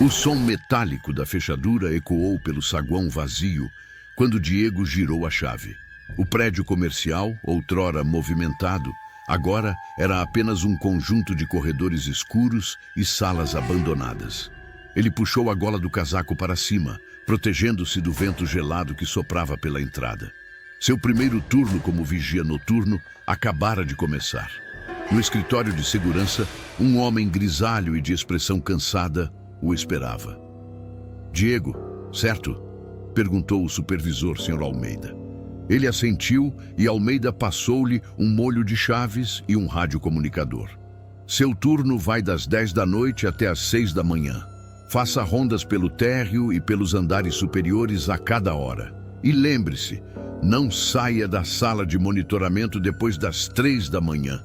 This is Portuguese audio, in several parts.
O som metálico da fechadura ecoou pelo saguão vazio quando Diego girou a chave. O prédio comercial, outrora movimentado, agora era apenas um conjunto de corredores escuros e salas abandonadas. Ele puxou a gola do casaco para cima, protegendo-se do vento gelado que soprava pela entrada. Seu primeiro turno como vigia noturno acabara de começar. No escritório de segurança, um homem grisalho e de expressão cansada o esperava. "Diego, certo?" perguntou o supervisor, Sr. Almeida. Ele assentiu e Almeida passou-lhe um molho de chaves e um radiocomunicador. "Seu turno vai das 10 da noite até às 6 da manhã. Faça rondas pelo térreo e pelos andares superiores a cada hora. E lembre-se, não saia da sala de monitoramento depois das 3 da manhã."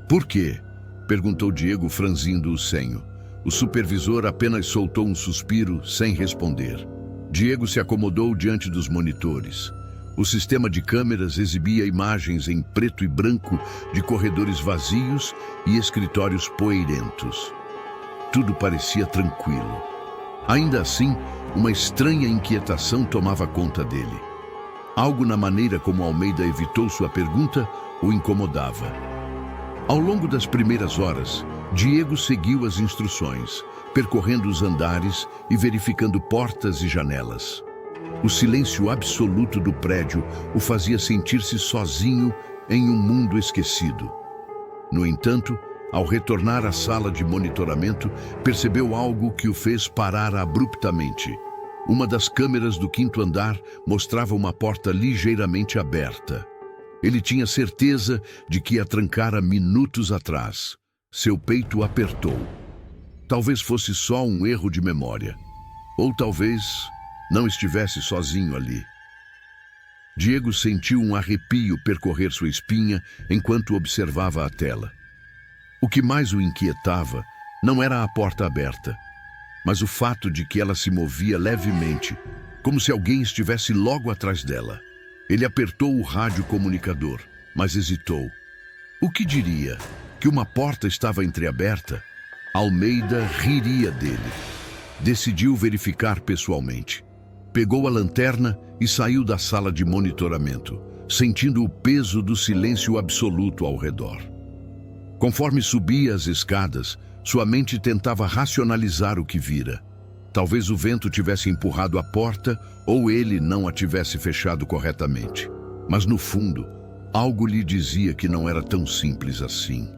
"Por quê?" perguntou Diego, franzindo o senho. O supervisor apenas soltou um suspiro, sem responder. Diego se acomodou diante dos monitores. O sistema de câmeras exibia imagens em preto e branco de corredores vazios e escritórios poeirentos. Tudo parecia tranquilo. Ainda assim, uma estranha inquietação tomava conta dele. Algo na maneira como Almeida evitou sua pergunta o incomodava. Ao longo das primeiras horas, Diego seguiu as instruções, percorrendo os andares e verificando portas e janelas. O silêncio absoluto do prédio o fazia sentir-se sozinho em um mundo esquecido. No entanto, ao retornar à sala de monitoramento, percebeu algo que o fez parar abruptamente. Uma das câmeras do 5º andar mostrava uma porta ligeiramente aberta. Ele tinha certeza de que a trancara minutos atrás. Seu peito apertou. Talvez fosse só um erro de memória. Ou talvez não estivesse sozinho ali. Diego sentiu um arrepio percorrer sua espinha enquanto observava a tela. O que mais o inquietava não era a porta aberta, mas o fato de que ela se movia levemente, como se alguém estivesse logo atrás dela. Ele apertou o radiocomunicador, mas hesitou. O que diria? Que uma porta estava entreaberta? Almeida riria dele. Decidiu verificar pessoalmente. Pegou a lanterna e saiu da sala de monitoramento, sentindo o peso do silêncio absoluto ao redor. Conforme subia as escadas, sua mente tentava racionalizar o que vira. Talvez o vento tivesse empurrado a porta ou ele não a tivesse fechado corretamente. Mas no fundo, algo lhe dizia que não era tão simples assim.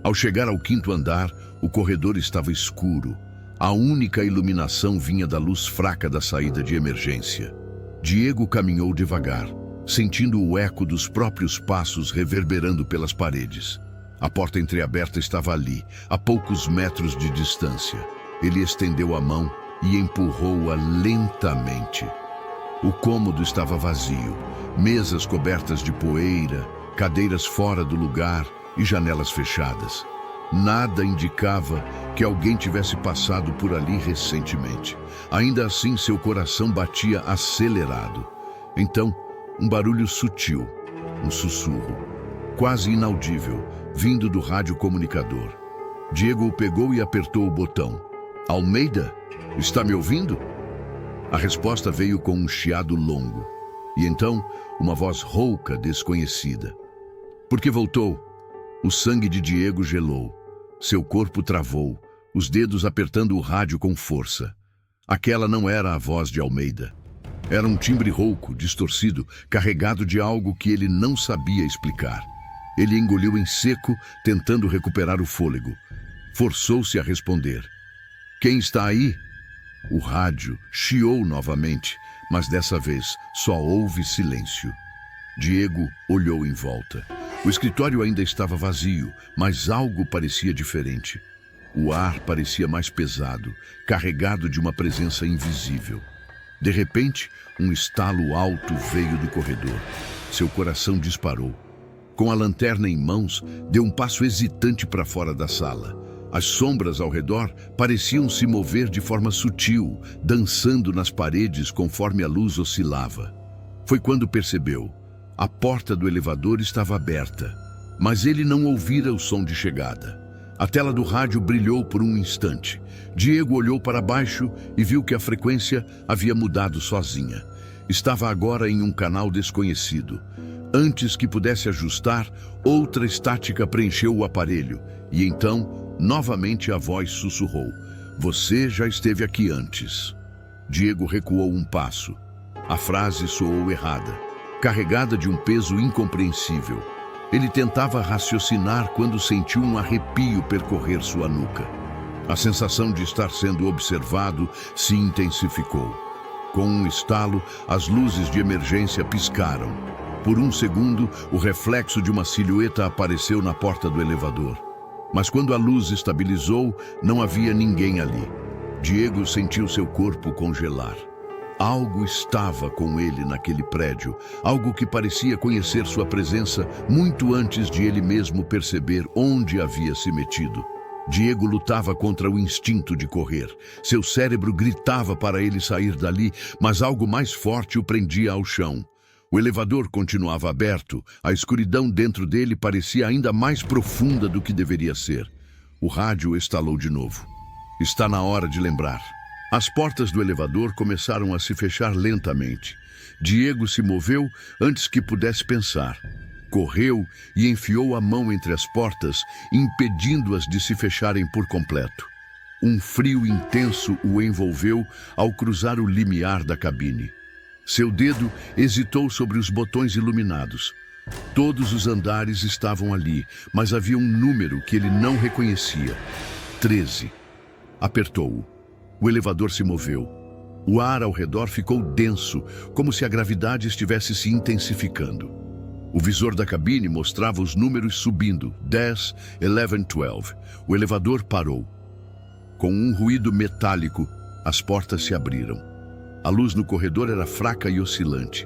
Ao chegar ao 5º andar, o corredor estava escuro. A única iluminação vinha da luz fraca da saída de emergência. Diego caminhou devagar, sentindo o eco dos próprios passos reverberando pelas paredes. A porta entreaberta estava ali, a poucos metros de distância. Ele estendeu a mão e empurrou-a lentamente. O cômodo estava vazio, mesas cobertas de poeira, cadeiras fora do lugar e janelas fechadas. Nada indicava que alguém tivesse passado por ali recentemente. Ainda assim, seu coração batia acelerado. Então, um barulho sutil, um sussurro, quase inaudível, vindo do radiocomunicador. Diego o pegou e apertou o botão. "Almeida, está me ouvindo?" A resposta veio com um chiado longo. E então, uma voz rouca, desconhecida. "Por que voltou?" O sangue de Diego gelou. Seu corpo travou, os dedos apertando o rádio com força. Aquela não era a voz de Almeida. Era um timbre rouco, distorcido, carregado de algo que ele não sabia explicar. Ele engoliu em seco, tentando recuperar o fôlego. Forçou-se a responder. "Quem está aí?" O rádio chiou novamente, mas dessa vez só houve silêncio. Diego olhou em volta. O escritório ainda estava vazio, mas algo parecia diferente. O ar parecia mais pesado, carregado de uma presença invisível. De repente, um estalo alto veio do corredor. Seu coração disparou. Com a lanterna em mãos, deu um passo hesitante para fora da sala. As sombras ao redor pareciam se mover de forma sutil, dançando nas paredes conforme a luz oscilava. Foi quando percebeu. A porta do elevador estava aberta, mas ele não ouvira o som de chegada. A tela do rádio brilhou por um instante. Diego olhou para baixo e viu que a frequência havia mudado sozinha. Estava agora em um canal desconhecido. Antes que pudesse ajustar, outra estática preencheu o aparelho. E então, novamente a voz sussurrou: "Você já esteve aqui antes." Diego recuou um passo. A frase soou errada, carregada de um peso incompreensível. Ele tentava raciocinar quando sentiu um arrepio percorrer sua nuca. A sensação de estar sendo observado se intensificou. Com um estalo, as luzes de emergência piscaram. Por um segundo, o reflexo de uma silhueta apareceu na porta do elevador. Mas quando a luz estabilizou, não havia ninguém ali. Diego sentiu seu corpo congelar. Algo estava com ele naquele prédio, algo que parecia conhecer sua presença muito antes de ele mesmo perceber onde havia se metido. Diego lutava contra o instinto de correr. Seu cérebro gritava para ele sair dali, mas algo mais forte o prendia ao chão. O elevador continuava aberto, a escuridão dentro dele parecia ainda mais profunda do que deveria ser. O rádio estalou de novo. Está na hora de lembrar. As portas do elevador começaram a se fechar lentamente. Diego se moveu antes que pudesse pensar. Correu e enfiou a mão entre as portas, impedindo-as de se fecharem por completo. Um frio intenso o envolveu ao cruzar o limiar da cabine. Seu dedo hesitou sobre os botões iluminados. Todos os andares estavam ali, mas havia um número que ele não reconhecia: 13. Apertou-o. O elevador se moveu. O ar ao redor ficou denso, como se a gravidade estivesse se intensificando. O visor da cabine mostrava os números subindo: 10, 11, 12. O elevador parou. Com um ruído metálico, as portas se abriram. A luz no corredor era fraca e oscilante.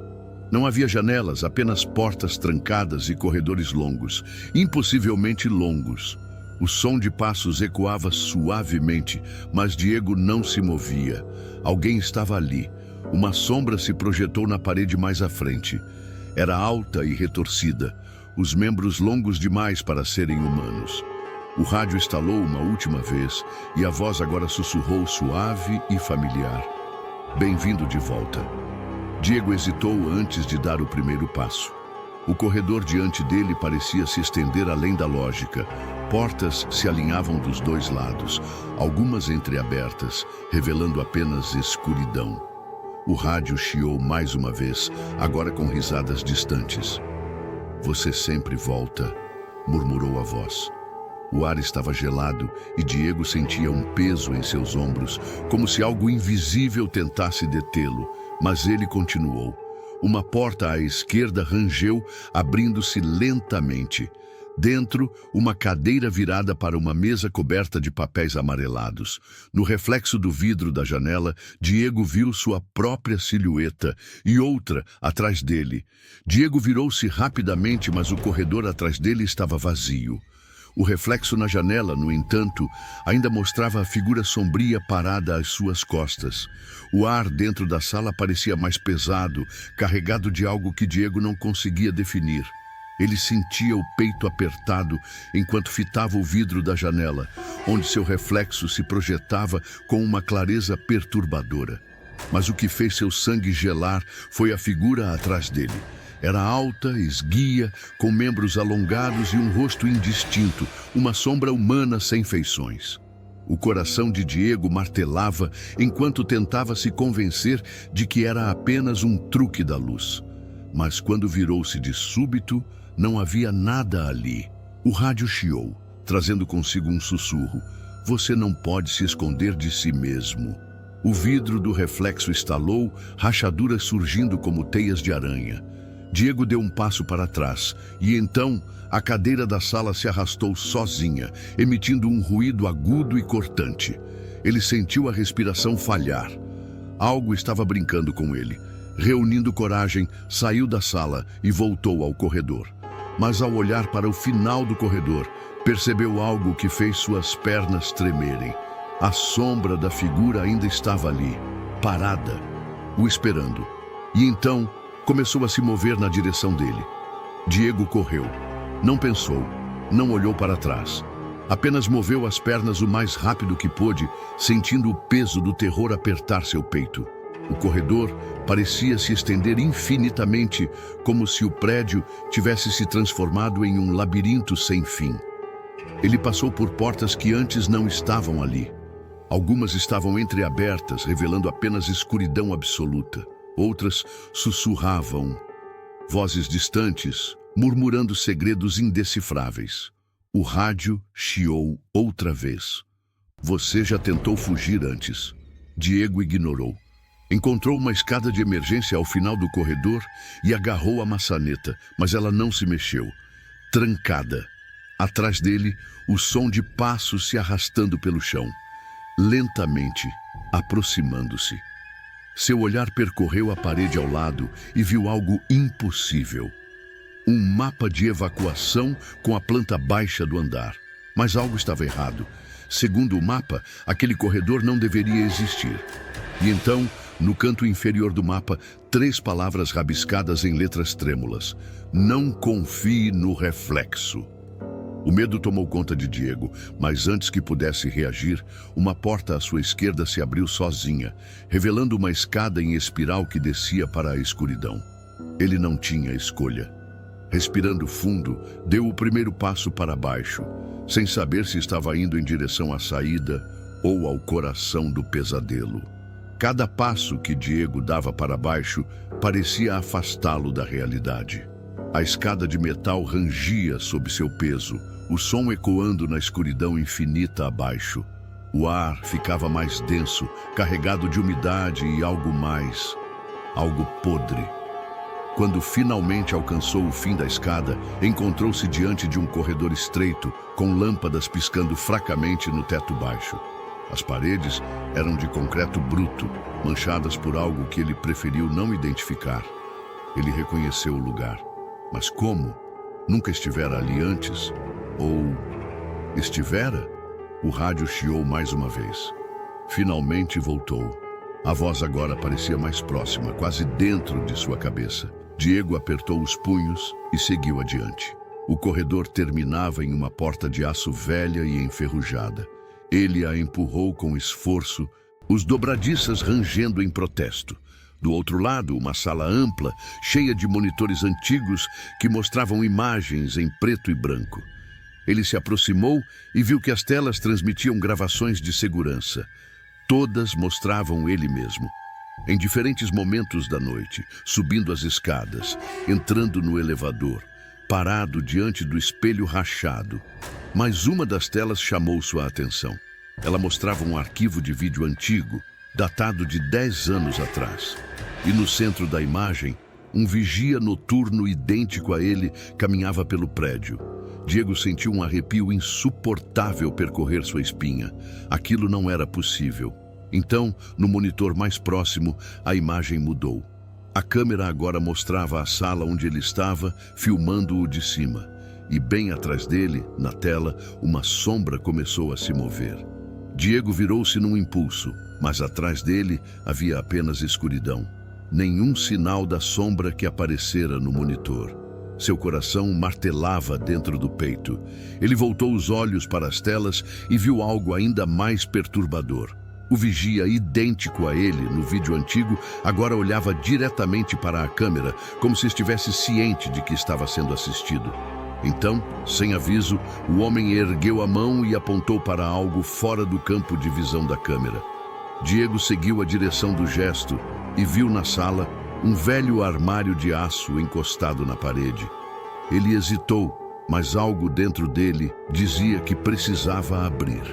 Não havia janelas, apenas portas trancadas e corredores longos, impossivelmente longos. O som de passos ecoava suavemente, mas Diego não se movia. Alguém estava ali. Uma sombra se projetou na parede mais à frente. Era alta e retorcida, os membros longos demais para serem humanos. O rádio estalou uma última vez e a voz agora sussurrou suave e familiar: "Bem-vindo de volta." Diego hesitou antes de dar o primeiro passo. O corredor diante dele parecia se estender além da lógica. Portas se alinhavam dos dois lados, algumas entreabertas, revelando apenas escuridão. O rádio chiou mais uma vez, agora com risadas distantes. "Você sempre volta", murmurou a voz. O ar estava gelado e Diego sentia um peso em seus ombros, como se algo invisível tentasse detê-lo, mas ele continuou. Uma porta à esquerda rangeu, abrindo-se lentamente. Dentro, uma cadeira virada para uma mesa coberta de papéis amarelados. No reflexo do vidro da janela, Diego viu sua própria silhueta e outra atrás dele. Diego virou-se rapidamente, mas o corredor atrás dele estava vazio. O reflexo na janela, no entanto, ainda mostrava a figura sombria parada às suas costas. O ar dentro da sala parecia mais pesado, carregado de algo que Diego não conseguia definir. Ele sentia o peito apertado enquanto fitava o vidro da janela, onde seu reflexo se projetava com uma clareza perturbadora. Mas o que fez seu sangue gelar foi a figura atrás dele. Era alta, esguia, com membros alongados e um rosto indistinto, uma sombra humana sem feições. O coração de Diego martelava enquanto tentava se convencer de que era apenas um truque da luz. Mas quando virou-se de súbito, não havia nada ali. O rádio chiou, trazendo consigo um sussurro: "Você não pode se esconder de si mesmo." O vidro do reflexo estalou, rachaduras surgindo como teias de aranha. Diego deu um passo para trás, e então a cadeira da sala se arrastou sozinha, emitindo um ruído agudo e cortante. Ele sentiu a respiração falhar. Algo estava brincando com ele. Reunindo coragem, saiu da sala e voltou ao corredor. Mas ao olhar para o final do corredor, percebeu algo que fez suas pernas tremerem. A sombra da figura ainda estava ali, parada, o esperando. E então começou a se mover na direção dele. Diego correu. Não pensou, não olhou para trás. Apenas moveu as pernas o mais rápido que pôde, sentindo o peso do terror apertar seu peito. O corredor parecia se estender infinitamente, como se o prédio tivesse se transformado em um labirinto sem fim. Ele passou por portas que antes não estavam ali. Algumas estavam entreabertas, revelando apenas escuridão absoluta. Outras sussurravam, vozes distantes, murmurando segredos indecifráveis. O rádio chiou outra vez. Você já tentou fugir antes. Diego ignorou. Encontrou uma escada de emergência ao final do corredor e agarrou a maçaneta, mas ela não se mexeu. Trancada. Atrás dele, o som de passos se arrastando pelo chão. Lentamente, aproximando-se. Seu olhar percorreu a parede ao lado e viu algo impossível. Um mapa de evacuação com a planta baixa do andar. Mas algo estava errado. Segundo o mapa, aquele corredor não deveria existir. E então, no canto inferior do mapa, 3 palavras rabiscadas em letras trêmulas. Não confie no reflexo. O medo tomou conta de Diego, mas antes que pudesse reagir, uma porta à sua esquerda se abriu sozinha, revelando uma escada em espiral que descia para a escuridão. Ele não tinha escolha. Respirando fundo, deu o primeiro passo para baixo, sem saber se estava indo em direção à saída ou ao coração do pesadelo. Cada passo que Diego dava para baixo parecia afastá-lo da realidade. A escada de metal rangia sob seu peso, o som ecoando na escuridão infinita abaixo. O ar ficava mais denso, carregado de umidade e algo mais, algo podre. Quando finalmente alcançou o fim da escada, encontrou-se diante de um corredor estreito, com lâmpadas piscando fracamente no teto baixo. As paredes eram de concreto bruto, manchadas por algo que ele preferiu não identificar. Ele reconheceu o lugar. Mas como? Nunca estivera ali antes? Ou estivera? O rádio chiou mais uma vez. Finalmente voltou. A voz agora parecia mais próxima, quase dentro de sua cabeça. Diego apertou os punhos e seguiu adiante. O corredor terminava em uma porta de aço velha e enferrujada. Ele a empurrou com esforço, os dobradiças rangendo em protesto. Do outro lado, uma sala ampla, cheia de monitores antigos que mostravam imagens em preto e branco. Ele se aproximou e viu que as telas transmitiam gravações de segurança. Todas mostravam ele mesmo. Em diferentes momentos da noite, subindo as escadas, entrando no elevador, parado diante do espelho rachado. Mas uma das telas chamou sua atenção. Ela mostrava um arquivo de vídeo antigo, datado de 10 anos atrás. E no centro da imagem, um vigia noturno idêntico a ele caminhava pelo prédio. Diego sentiu um arrepio insuportável percorrer sua espinha. Aquilo não era possível. Então, no monitor mais próximo, a imagem mudou. A câmera agora mostrava a sala onde ele estava, filmando-o de cima. E bem atrás dele, na tela, uma sombra começou a se mover. Diego virou-se num impulso, mas atrás dele havia apenas escuridão. Nenhum sinal da sombra que aparecera no monitor. Seu coração martelava dentro do peito. Ele voltou os olhos para as telas e viu algo ainda mais perturbador. O vigia, idêntico a ele no vídeo antigo, agora olhava diretamente para a câmera, como se estivesse ciente de que estava sendo assistido. Então, sem aviso, o homem ergueu a mão e apontou para algo fora do campo de visão da câmera. Diego seguiu a direção do gesto e viu na sala um velho armário de aço encostado na parede. Ele hesitou, mas algo dentro dele dizia que precisava abrir.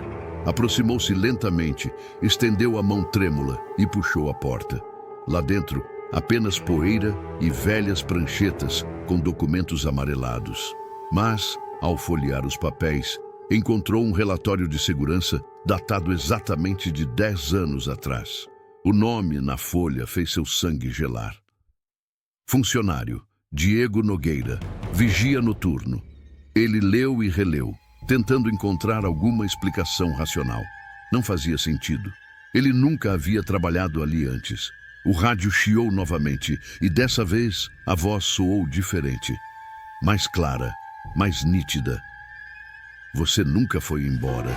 Aproximou-se lentamente, estendeu a mão trêmula e puxou a porta. Lá dentro, apenas poeira e velhas pranchetas com documentos amarelados. Mas, ao folhear os papéis, encontrou um relatório de segurança datado exatamente de 10 anos atrás. O nome na folha fez seu sangue gelar. Funcionário, Diego Nogueira, vigia noturno. Ele leu e releu, tentando encontrar alguma explicação racional. Não fazia sentido. Ele nunca havia trabalhado ali antes. O rádio chiou novamente e dessa vez a voz soou diferente. Mais clara, mais nítida. Você nunca foi embora.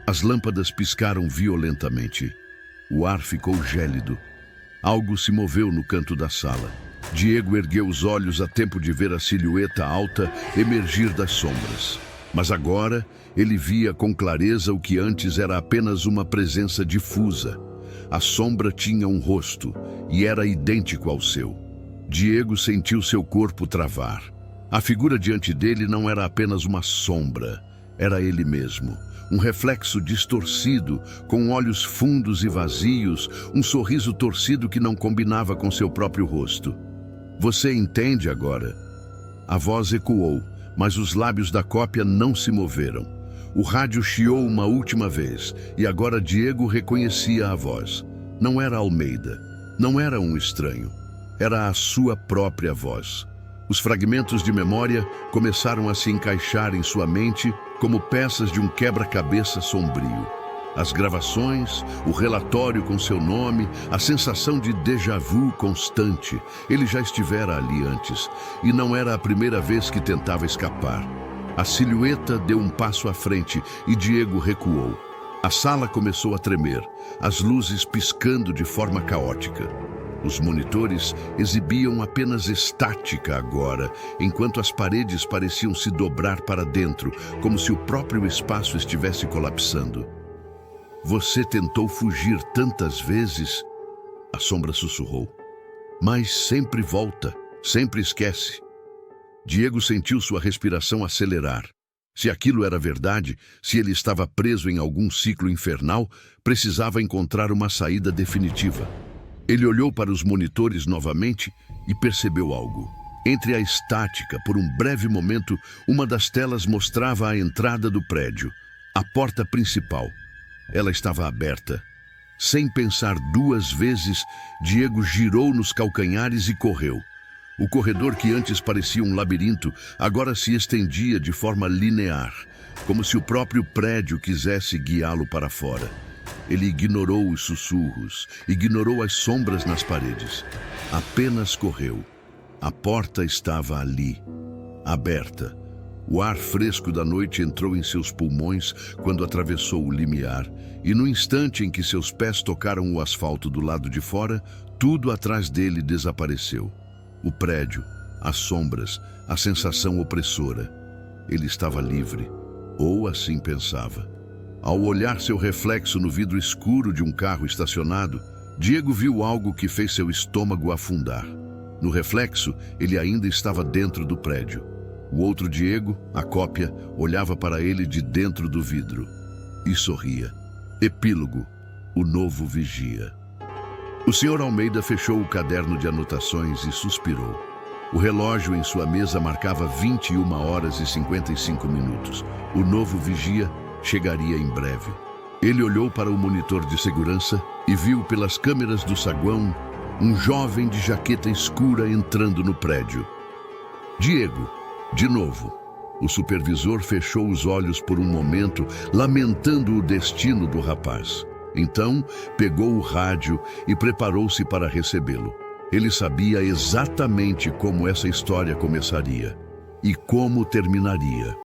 As lâmpadas piscaram violentamente. O ar ficou gélido. Algo se moveu no canto da sala. Diego ergueu os olhos a tempo de ver a silhueta alta emergir das sombras. Mas agora ele via com clareza o que antes era apenas uma presença difusa. A sombra tinha um rosto e era idêntico ao seu. Diego sentiu seu corpo travar. A figura diante dele não era apenas uma sombra, era ele mesmo. Um reflexo distorcido, com olhos fundos e vazios, um sorriso torcido que não combinava com seu próprio rosto. Você entende agora? A voz ecoou, mas os lábios da cópia não se moveram. O rádio chiou uma última vez, e agora Diego reconhecia a voz. Não era Almeida, não era um estranho, era a sua própria voz. Os fragmentos de memória começaram a se encaixar em sua mente como peças de um quebra-cabeça sombrio. As gravações, o relatório com seu nome, a sensação de déjà vu constante. Ele já estivera ali antes, e não era a primeira vez que tentava escapar. A silhueta deu um passo à frente e Diego recuou. A sala começou a tremer, as luzes piscando de forma caótica. Os monitores exibiam apenas estática agora, enquanto as paredes pareciam se dobrar para dentro, como se o próprio espaço estivesse colapsando. Você tentou fugir tantas vezes, a sombra sussurrou. Mas sempre volta, sempre esquece. Diego sentiu sua respiração acelerar. Se aquilo era verdade, se ele estava preso em algum ciclo infernal, precisava encontrar uma saída definitiva. Ele olhou para os monitores novamente e percebeu algo. Entre a estática, por um breve momento, uma das telas mostrava a entrada do prédio, a porta principal. Ela estava aberta. Sem pensar duas vezes, Diego girou nos calcanhares e correu. O corredor que antes parecia um labirinto, agora se estendia de forma linear, como se o próprio prédio quisesse guiá-lo para fora. Ele ignorou os sussurros, ignorou as sombras nas paredes. Apenas correu. A porta estava ali, aberta. O ar fresco da noite entrou em seus pulmões quando atravessou o limiar, e no instante em que seus pés tocaram o asfalto do lado de fora, tudo atrás dele desapareceu. O prédio, as sombras, a sensação opressora. Ele estava livre, ou assim pensava. Ao olhar seu reflexo no vidro escuro de um carro estacionado, Diego viu algo que fez seu estômago afundar. No reflexo, ele ainda estava dentro do prédio. O outro Diego, a cópia, olhava para ele de dentro do vidro e sorria. Epílogo: o novo vigia. O Sr. Almeida fechou o caderno de anotações e suspirou. O relógio em sua mesa marcava 21h55. O novo vigia chegaria em breve. Ele olhou para o monitor de segurança e viu pelas câmeras do saguão um jovem de jaqueta escura entrando no prédio. Diego, de novo. O supervisor fechou os olhos por um momento, lamentando o destino do rapaz. Então, pegou o rádio e preparou-se para recebê-lo. Ele sabia exatamente como essa história começaria e como terminaria.